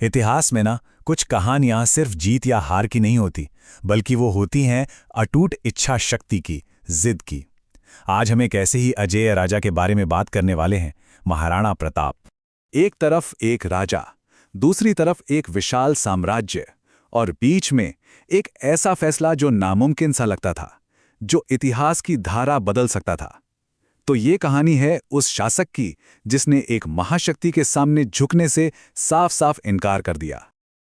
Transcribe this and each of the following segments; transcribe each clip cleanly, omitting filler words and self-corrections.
इतिहास में ना कुछ कहानियां सिर्फ जीत या हार की नहीं होती, बल्कि वो होती हैं अटूट इच्छा शक्ति की, जिद की। आज हम एक ऐसे ही अजेय राजा के बारे में बात करने वाले हैं, महाराणा प्रताप। एक तरफ एक राजा, दूसरी तरफ एक विशाल साम्राज्य, और बीच में एक ऐसा फैसला जो नामुमकिन सा लगता था, जो इतिहास की धारा बदल सकता था। तो ये कहानी है उस शासक की जिसने एक महाशक्ति के सामने झुकने से साफ साफ इनकार कर दिया।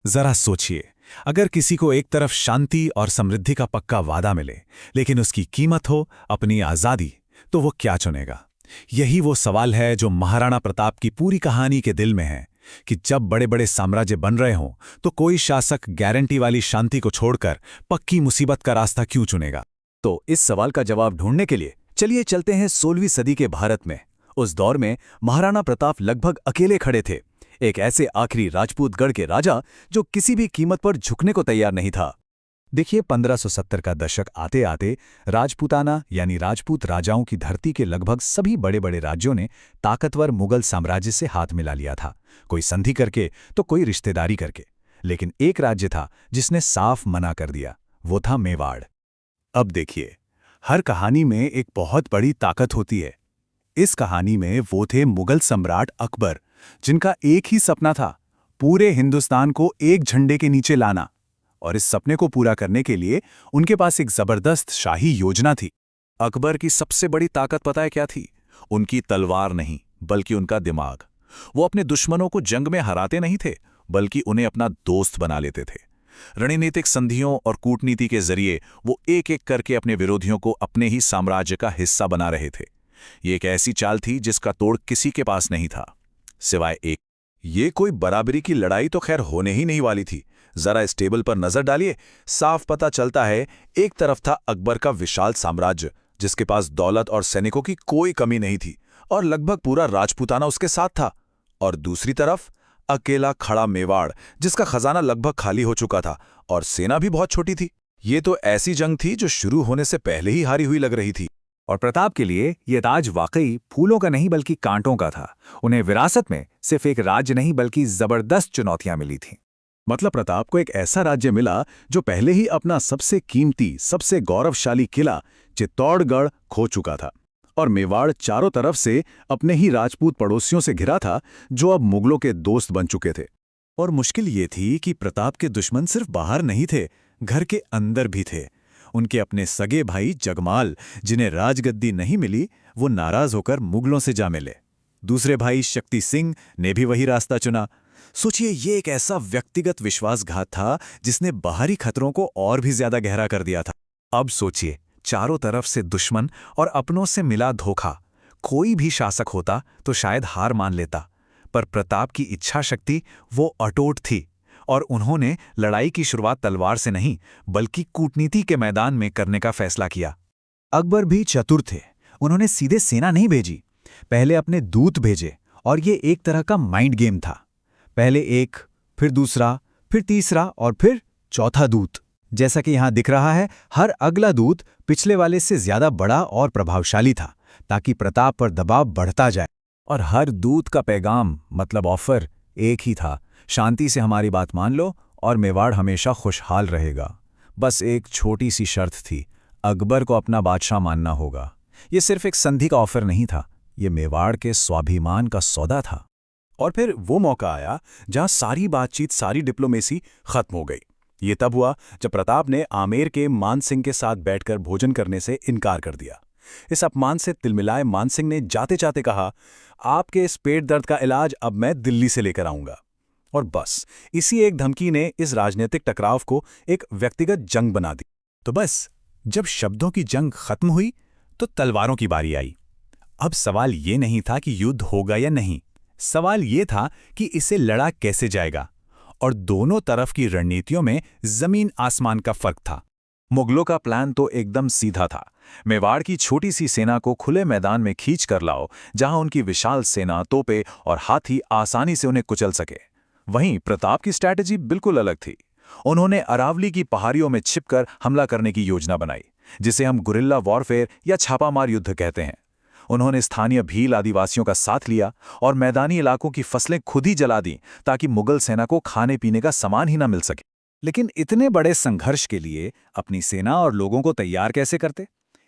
जरा सोचिए, अगर किसी को एक तरफ शांति और समृद्धि का पक्का वादा मिले, लेकिन उसकी कीमत हो अपनी आज़ादी, तो वो क्या चुनेगा? यही वो सवाल है जो महाराणा प्रताप की पूरी कहानी के दिल में है कि जब बड़े बड़े साम्राज्य बन रहे हों, तो कोई शासक गारंटी वाली शांति को छोड़कर पक्की मुसीबत का रास्ता क्यों चुनेगा? तो इस सवाल का जवाब ढूंढने के लिए चलिए चलते हैं 16वीं सदी के भारत में। उस दौर में महाराणा प्रताप लगभग अकेले खड़े थे, एक ऐसे आखिरी राजपूत गढ़ के राजा जो किसी भी कीमत पर झुकने को तैयार नहीं था। देखिए, 1570 का दशक आते आते राजपूताना यानी राजपूत राजाओं की धरती के लगभग सभी बड़े बड़े राज्यों ने ताकतवर मुगल साम्राज्य से हाथ मिला लिया था, कोई संधि करके तो कोई रिश्तेदारी करके। लेकिन एक राज्य था जिसने साफ मना कर दिया, वो था मेवाड़। अब देखिए, हर कहानी में एक बहुत बड़ी ताकत होती है। इस कहानी में वो थे मुगल सम्राट अकबर, जिनका एक ही सपना था, पूरे हिंदुस्तान को एक झंडे के नीचे लाना। और इस सपने को पूरा करने के लिए उनके पास एक जबरदस्त शाही योजना थी। अकबर की सबसे बड़ी ताकत पता है क्या थी? उनकी तलवार नहीं, बल्कि उनका दिमाग। वो अपने दुश्मनों को जंग में हराते नहीं थे, बल्कि उन्हें अपना दोस्त बना लेते थे। रणनीतिक संधियों और कूटनीति के जरिए वो एक एक करके अपने विरोधियों को अपने ही साम्राज्य का हिस्सा बना रहे थे। ये एक ऐसी चाल थी जिसका तोड़ किसी के पास नहीं था, सिवाय एक। ये कोई बराबरी की लड़ाई तो खैर होने ही नहीं वाली थी। जरा इस टेबल पर नजर डालिए, साफ पता चलता है एक तरफ था अकबर का विशाल साम्राज्य, जिसके पास दौलत और सैनिकों की कोई कमी नहीं थी, और लगभग पूरा राजपूताना उसके साथ था। और दूसरी तरफ अकेला खड़ा मेवाड़, जिसका खजाना लगभग खाली हो चुका था और सेना भी बहुत छोटी थी। ये तो ऐसी जंग थी जो शुरू होने से पहले ही हारी हुई लग रही थी। और प्रताप के लिए यह ताज वाकई फूलों का नहीं बल्कि कांटों का था। उन्हें विरासत में सिर्फ एक राज्य नहीं बल्कि जबरदस्त चुनौतियां मिली थीं। मतलब प्रताप को एक ऐसा राज्य मिला जो पहले ही अपना सबसे कीमती, सबसे गौरवशाली किला चित्तौड़गढ़ खो चुका था, और मेवाड़ चारों तरफ से अपने ही राजपूत पड़ोसियों से घिरा था, जो अब मुगलों के दोस्त बन चुके थे। और मुश्किल ये थी कि प्रताप के दुश्मन सिर्फ बाहर नहीं थे, घर के अंदर भी थे। उनके अपने सगे भाई जगमाल, जिन्हें राजगद्दी नहीं मिली, वो नाराज होकर मुगलों से जा मिले। दूसरे भाई शक्ति सिंह ने भी वही रास्ता चुना। सोचिए, ये एक ऐसा व्यक्तिगत विश्वासघात था जिसने बाहरी खतरों को और भी ज्यादा गहरा कर दिया था। अब सोचिए, चारों तरफ से दुश्मन और अपनों से मिला धोखा। कोई भी शासक होता तो शायद हार मान लेता, पर प्रताप की इच्छा शक्ति वो अटूट थी, और उन्होंने लड़ाई की शुरुआत तलवार से नहीं बल्कि कूटनीति के मैदान में करने का फैसला किया। अकबर भी चतुर थे। उन्होंने सीधे सेना नहीं भेजी, पहले अपने दूत भेजे, और ये एक तरह का माइंड गेम था। पहले एक, फिर दूसरा, फिर तीसरा और फिर चौथा दूत। जैसा कि यहां दिख रहा है, हर अगला दूत पिछले वाले से ज्यादा बड़ा और प्रभावशाली था, ताकि प्रताप पर दबाव बढ़ता जाए। और हर दूत का पैगाम, मतलब ऑफर, एक ही था, शांति से हमारी बात मान लो और मेवाड़ हमेशा खुशहाल रहेगा। बस एक छोटी सी शर्त थी, अकबर को अपना बादशाह मानना होगा। ये सिर्फ एक संधि का ऑफर नहीं था, ये मेवाड़ के स्वाभिमान का सौदा था। और फिर वो मौका आया जहां सारी बातचीत, सारी डिप्लोमेसी खत्म हो गई। ये तब हुआ जब प्रताप ने आमेर के मान सिंह के साथ बैठकर भोजन करने से इनकार कर दिया। इस अपमान से तिलमिलाए मान सिंह ने जाते जाते कहा, आपके इस पेट दर्द का इलाज अब मैं दिल्ली से लेकर आऊंगा। और बस इसी एक धमकी ने इस राजनीतिक टकराव को एक व्यक्तिगत जंग बना दी। तो बस जब शब्दों की जंग खत्म हुई तो तलवारों की बारी आई। अब सवाल ये नहीं था कि युद्ध होगा या नहीं, सवाल ये था कि इसे लड़ा कैसे जाएगा। और दोनों तरफ की रणनीतियों में जमीन आसमान का फर्क था। मुगलों का प्लान तो एकदम सीधा था, मेवाड़ की छोटी सी सेना को खुले मैदान में खींच कर लाओ, जहां उनकी विशाल सेना, तोपे और हाथी आसानी से उन्हें कुचल सके। वहीं प्रताप की स्ट्रैटेजी बिल्कुल अलग थी। उन्होंने अरावली की पहाड़ियों में छिपकर हमला करने की योजना बनाई, जिसे हम गुरिल्ला वॉरफेयर या छापामार युद्ध कहते हैं। उन्होंने स्थानीय भील आदिवासियों का साथ लिया और मैदानी इलाकों की फसलें खुद ही जला दी ताकि मुगल सेना को खाने पीने का सामान ही ना मिल सके। लेकिन इतने बड़े संघर्ष के लिए अपनी सेना और लोगों को तैयार कैसे करते?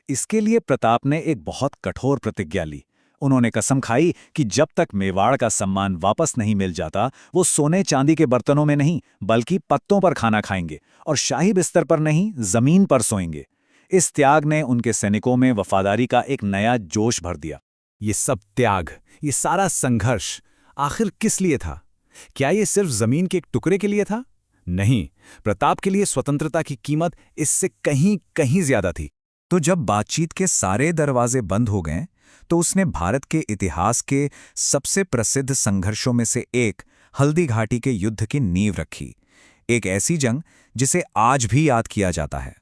इसके लिए प्रताप ने एक बहुत कठोर प्रतिज्ञा ली। उन्होंने कसम खाई कि जब तक मेवाड़ का सम्मान वापस नहीं मिल जाता, वो सोने चांदी के बर्तनों में नहीं बल्कि पत्तों पर खाना खाएंगे और शाही बिस्तर पर नहीं, जमीन पर सोएंगे। इस त्याग ने उनके सैनिकों में वफादारी का एक नया जोश भर दिया। ये सब त्याग, ये सारा संघर्ष आखिर किस लिए था? क्या ये सिर्फ जमीन के एक टुकड़े के लिए था? नहीं, प्रताप के लिए स्वतंत्रता की कीमत इससे कहीं कहीं ज्यादा थी। तो जब बातचीत के सारे दरवाजे बंद हो गए, तो उसने भारत के इतिहास के सबसे प्रसिद्ध संघर्षों में से एक हल्दी घाटी के युद्ध की नींव रखी। एक ऐसी जंग जिसे आज भी याद किया जाता है।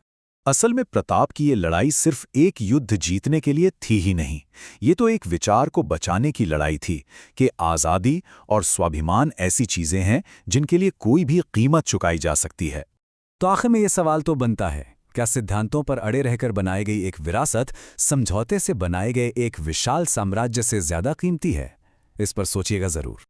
असल में प्रताप की ये लड़ाई सिर्फ एक युद्ध जीतने के लिए थी ही नहीं, ये तो एक विचार को बचाने की लड़ाई थी कि आज़ादी और स्वाभिमान ऐसी चीजें हैं जिनके लिए कोई भी कीमत चुकाई जा सकती है। तो आखिर में ये सवाल तो बनता है, क्या सिद्धांतों पर अड़े रहकर बनाई गई एक विरासत समझौते से बनाए गए एक विशाल साम्राज्य से ज्यादा कीमती है? इस पर सोचिएगा जरूर।